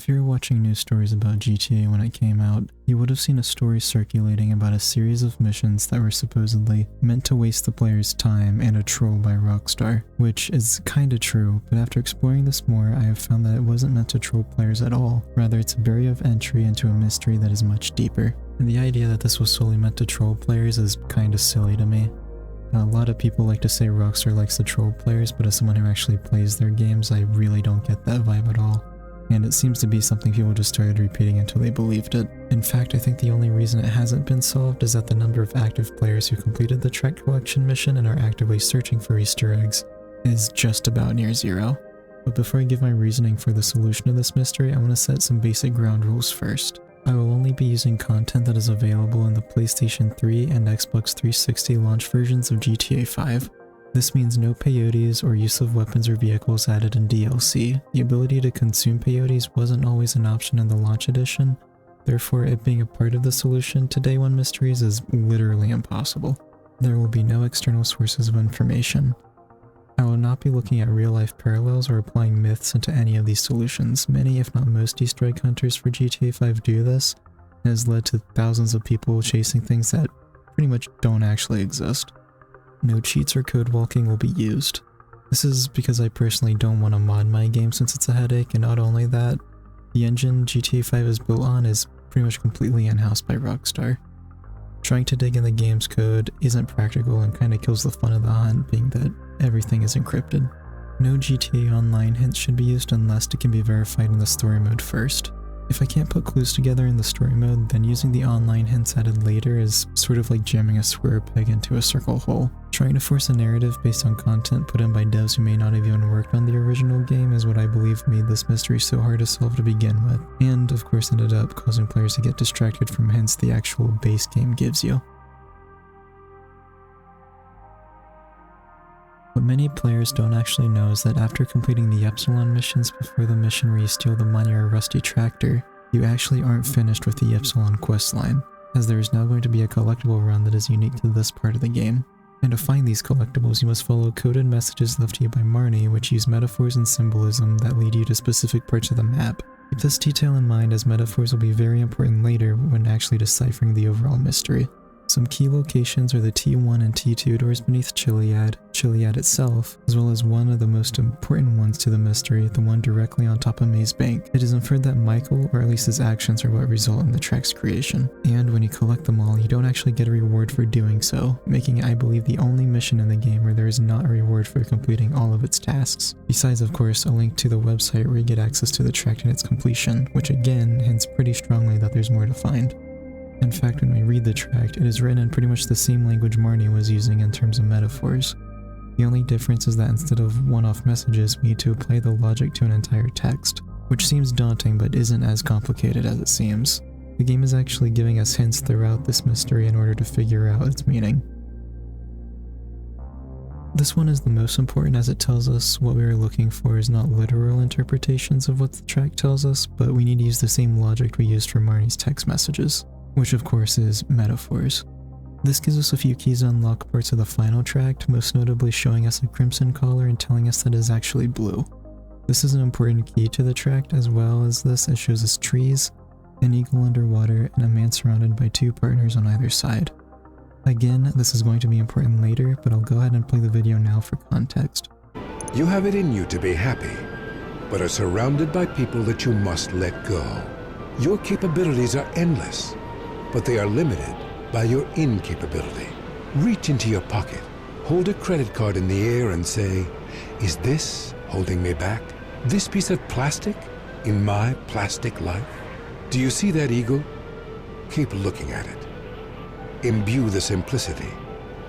If you were watching news stories about GTA when it came out, you would have seen a story circulating about a series of missions that were supposedly meant to waste the player's time and a troll by Rockstar, which is kinda true, but after exploring this more, I have found that it wasn't meant to troll players at all. Rather, it's a barrier of entry into a mystery that is much deeper. And the idea that this was solely meant to troll players is kinda silly to me. A lot of people like to say Rockstar likes to troll players, but as someone who actually plays their games, I really don't get that vibe at all. And it seems to be something people just started repeating until they believed it. In fact, I think the only reason it hasn't been solved is that the number of active players who completed the Tract collection mission and are actively searching for Easter eggs is just about near zero. But before I give my reasoning for the solution to this mystery, I want to set some basic ground rules first. I will only be using content that is available in the PlayStation 3 and Xbox 360 launch versions of GTA 5. This means no peyotes or use of weapons or vehicles added in DLC. The ability to consume peyotes wasn't always an option in the launch edition, therefore it being a part of the solution to Day 1 mysteries is literally impossible. There will be no external sources of information. I will not be looking at real-life parallels or applying myths into any of these solutions. Many, if not most, Easter egg hunters for GTA 5 do this, and has led to thousands of people chasing things that pretty much don't actually exist. No cheats or code walking will be used. This is because I personally don't want to mod my game since it's a headache, and not only that, the engine GTA 5 is built on is pretty much completely in-house by Rockstar. Trying to dig in the game's code isn't practical and kinda kills the fun of the hunt, being that everything is encrypted. No GTA Online hints should be used unless it can be verified in the story mode first. If I can't put clues together in the story mode, then using the online hints added later is sort of like jamming a square peg into a circle hole. Trying to force a narrative based on content put in by devs who may not have even worked on the original game is what I believe made this mystery so hard to solve to begin with, and of course ended up causing players to get distracted from hints the actual base game gives you. What many players don't actually know is that after completing the Epsilon missions before the mission where you steal the money or a rusty tractor, you actually aren't finished with the Epsilon questline, as there is now going to be a collectible run that is unique to this part of the game. And to find these collectibles, you must follow coded messages left to you by Marnie, which use metaphors and symbolism that lead you to specific parts of the map. Keep this detail in mind, as metaphors will be very important later when actually deciphering the overall mystery. Some key locations are the T1 and T2 doors beneath Chiliad itself, as well as one of the most important ones to the mystery, the one directly on top of Maze Bank. It is inferred that Michael, or at least his actions, are what result in the Tract's creation. And when you collect them all, you don't actually get a reward for doing so, making it, I believe, the only mission in the game where there is not a reward for completing all of its tasks. Besides, of course, a link to the website where you get access to the Tract and its completion, which again hints pretty strongly that there's more to find. In fact, when we read the Tract, it is written in pretty much the same language Marnie was using in terms of metaphors. The only difference is that instead of one-off messages, we need to apply the logic to an entire text, which seems daunting but isn't as complicated as it seems. The game is actually giving us hints throughout this mystery in order to figure out its meaning. This one is the most important as it tells us what we are looking for is not literal interpretations of what the Tract tells us, but we need to use the same logic we used for Marnie's text messages, which of course is metaphors. This gives us a few keys to unlock parts of the final Tract, most notably showing us a crimson collar and telling us that it is actually blue. This is an important key to the Tract, as well as this it shows us trees, an eagle underwater, and a man surrounded by two partners on either side. Again, this is going to be important later, but I'll go ahead and play the video now for context. You have it in you to be happy, but are surrounded by people that you must let go. Your capabilities are endless, but they are limited by your incapability. Reach into your pocket, hold a credit card in the air and say, "Is this holding me back? This piece of plastic in my plastic life?" Do you see that eagle? Keep looking at it. Imbue the simplicity.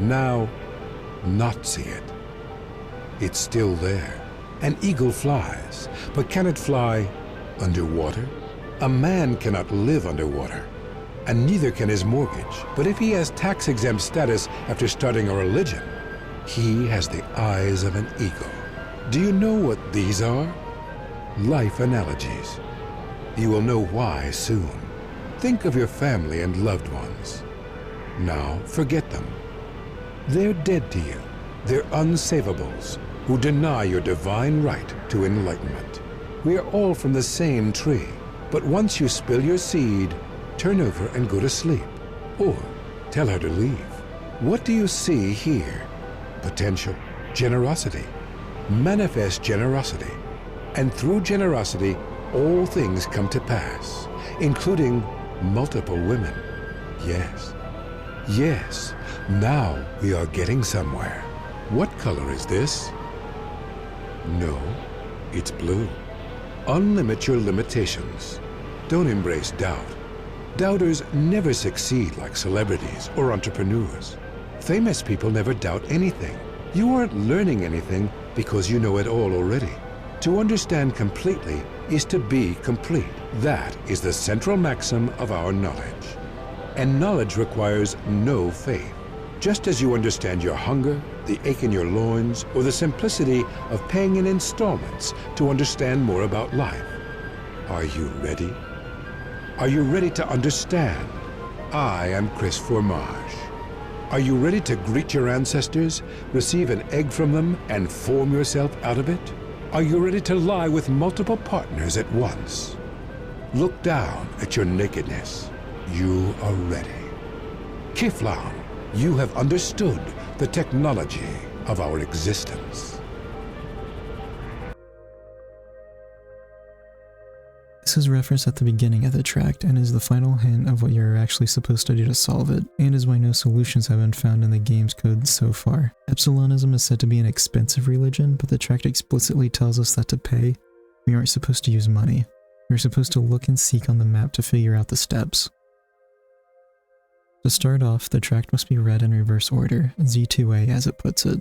Now, not see it. It's still there. An eagle flies, but can it fly underwater? A man cannot live underwater, and neither can his mortgage. But if he has tax-exempt status after starting a religion, he has the eyes of an eagle. Do you know what these are? Life analogies. You will know why soon. Think of your family and loved ones. Now forget them. They're dead to you. They're unsavables who deny your divine right to enlightenment. We are all from the same tree, But once you spill your seed, turn over and go to sleep. Or tell her to leave. What do you see here? Potential, generosity. Manifest generosity. And through generosity, all things come to pass, including multiple women. Yes. Yes. Now we are getting somewhere. What color is this? No, it's blue. Unlimit your limitations. Don't embrace doubt. Doubters never succeed like celebrities or entrepreneurs. Famous people never doubt anything. You aren't learning anything because you know it all already. To understand completely is to be complete. That is the central maxim of our knowledge. And knowledge requires no faith. Just as you understand your hunger, the ache in your loins, or the simplicity of paying in installments to understand more about life. Are you ready? Are you ready to understand? I am Chris Formage. Are you ready to greet your ancestors, receive an egg from them, and form yourself out of it? Are you ready to lie with multiple partners at once? Look down at your nakedness. You are ready. Kiflan, you have understood the technology of our existence. This is referenced at the beginning of the tract and is the final hint of what you're actually supposed to do to solve it, and is why no solutions have been found in the game's code so far. Epsilonism is said to be an expensive religion, but the tract explicitly tells us that to pay, we aren't supposed to use money. We're supposed to look and seek on the map to figure out the steps. To start off, the tract must be read in reverse order, Z2A as it puts it.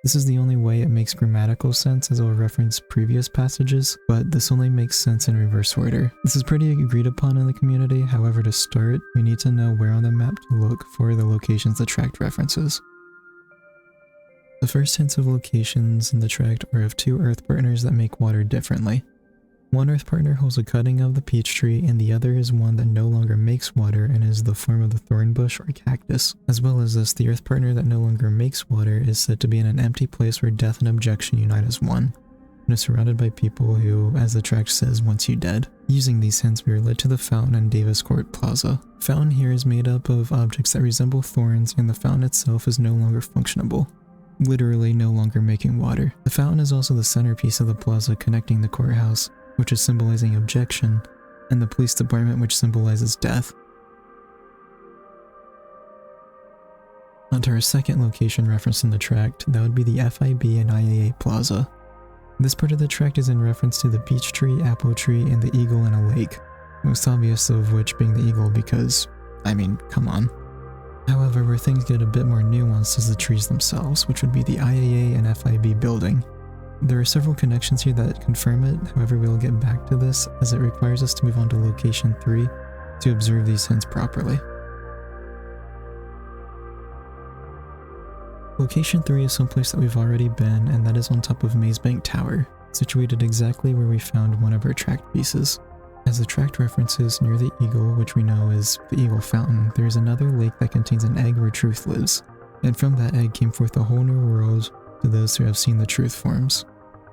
This is the only way it makes grammatical sense, as it will reference previous passages, but this only makes sense in reverse order. This is pretty agreed upon in the community. However, to start, we need to know where on the map to look for the locations the tract references. The first hints of locations in the tract are of two earth partners that make water differently. One earth partner holds a cutting of the peach tree, and the other is one that no longer makes water and is the form of the thorn bush or cactus. As well as this, the earth partner that no longer makes water is said to be in an empty place where death and objection unite as one, and is surrounded by people who, as the tract says, want you dead. Using these hints, we are led to the fountain in Davis Court Plaza. The fountain here is made up of objects that resemble thorns, and the fountain itself is no longer functionable, literally no longer making water. The fountain is also the centerpiece of the plaza, connecting the courthouse, which is symbolizing objection, and the police department, which symbolizes death. Onto our second location referenced in the tract, that would be the FIB and IAA Plaza. This part of the tract is in reference to the peach tree, apple tree, and the eagle in a lake, most obvious of which being the eagle because, I mean, come on. However, where things get a bit more nuanced is the trees themselves, which would be the IAA and FIB building. There are several connections here that confirm it, however we will get back to this as it requires us to move on to location 3 to observe these hints properly. Location 3 is someplace that we've already been, and that is on top of Mazebank Tower, situated exactly where we found one of our tract pieces. As the tract references near the eagle, which we know is the Eagle Fountain, there is another lake that contains an egg where truth lives, and from that egg came forth a whole new world to those who have seen the truth forms.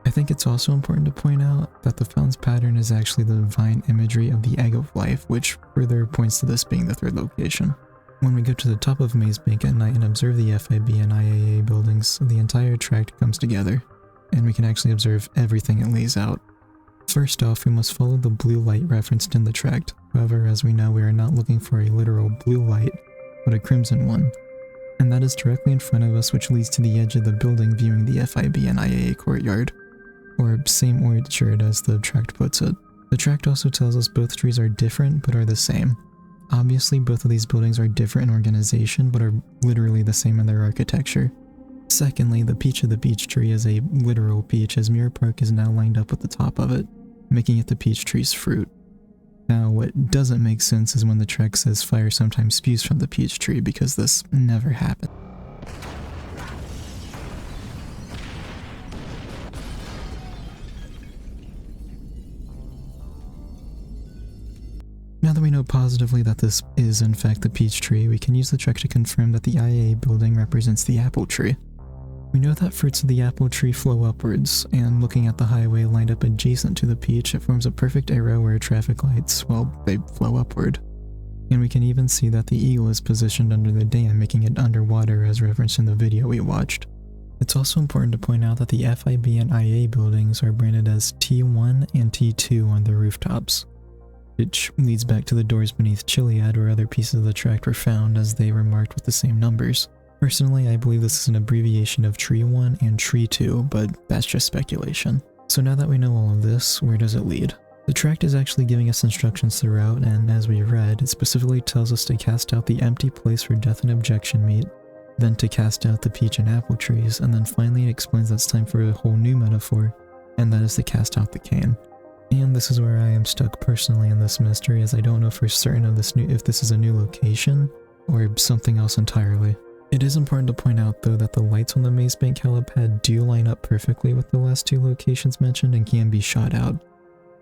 I think it's also important to point out that the fountain's pattern is actually the divine imagery of the egg of life, which further points to this being the third location. When we go to the top of Mazebank at night and observe the FIB and IAA buildings, the entire tract comes together, and we can actually observe everything it lays out. First off, we must follow the blue light referenced in the tract. However, as we know, we are not looking for a literal blue light, but a crimson one. And that is directly in front of us, which leads to the edge of the building viewing the FIB and IAA courtyard, or same orchard as the tract puts it. The tract also tells us both trees are different but are the same. Obviously, both of these buildings are different in organization but are literally the same in their architecture. Secondly, the peach of the peach tree is a literal peach, as Mirror Park is now lined up with the top of it, making it the peach tree's fruit. Now, what doesn't make sense is when the tract says fire sometimes spews from the peach tree, because this never happened. Now that we know positively that this is in fact the peach tree, we can use the tract to confirm that the IAA building represents the apple tree. We know that fruits of the apple tree flow upwards, and looking at the highway lined up adjacent to the peach, it forms a perfect arrow where traffic lights, well, they flow upward. And we can even see that the eagle is positioned under the dam, making it underwater as referenced in the video we watched. It's also important to point out that the FIB and IA buildings are branded as T1 and T2 on the rooftops, which leads back to the doors beneath Chiliad where other pieces of the tract were found, as they were marked with the same numbers. Personally, I believe this is an abbreviation of Tree 1 and Tree 2, but that's just speculation. So now that we know all of this, where does it lead? The tract is actually giving us instructions throughout, and as we read, it specifically tells us to cast out the empty place where death and objection meet, then to cast out the peach and apple trees, and then finally it explains that it's time for a whole new metaphor, and that is to cast out the cane. And this is where I am stuck personally in this mystery, as I don't know for certain if this is a new location, or something else entirely. It is important to point out though that the lights on the Maze Bank helipad do line up perfectly with the last two locations mentioned and can be shot out.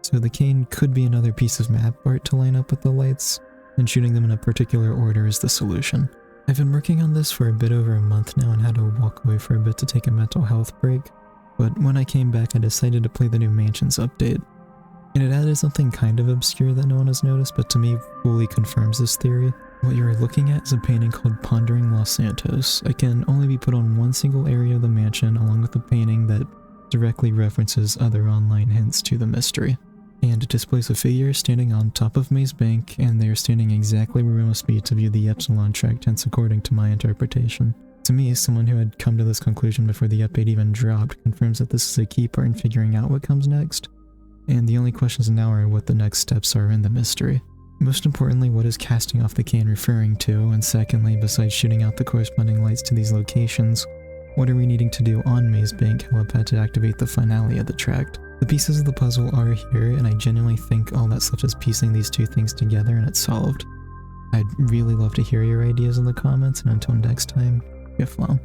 So the cane could be another piece of map art to line up with the lights, and shooting them in a particular order is the solution. I've been working on this for a bit over a month now and had to walk away for a bit to take a mental health break, but when I came back I decided to play the new Mansions update. And it added something kind of obscure that no one has noticed, but to me fully confirms this theory. What you're looking at is a painting called Pondering Los Santos. It can only be put on one single area of the mansion, along with a painting that directly references other online hints to the mystery. And it displays a figure standing on top of Maze Bank, and they are standing exactly where we must be to view the Epsilon Tract, hence according to my interpretation. To me, someone who had come to this conclusion before the update even dropped confirms that this is a key part in figuring out what comes next, and the only questions now are what the next steps are in the mystery. Most importantly, what is casting off the cane referring to, and secondly, besides shooting out the corresponding lights to these locations, what are we needing to do on Maze Bank helipad to activate the finale of the tract? The pieces of the puzzle are here, and I genuinely think all that's left is piecing these two things together and it's solved. I'd really love to hear your ideas in the comments, and until next time, be flown.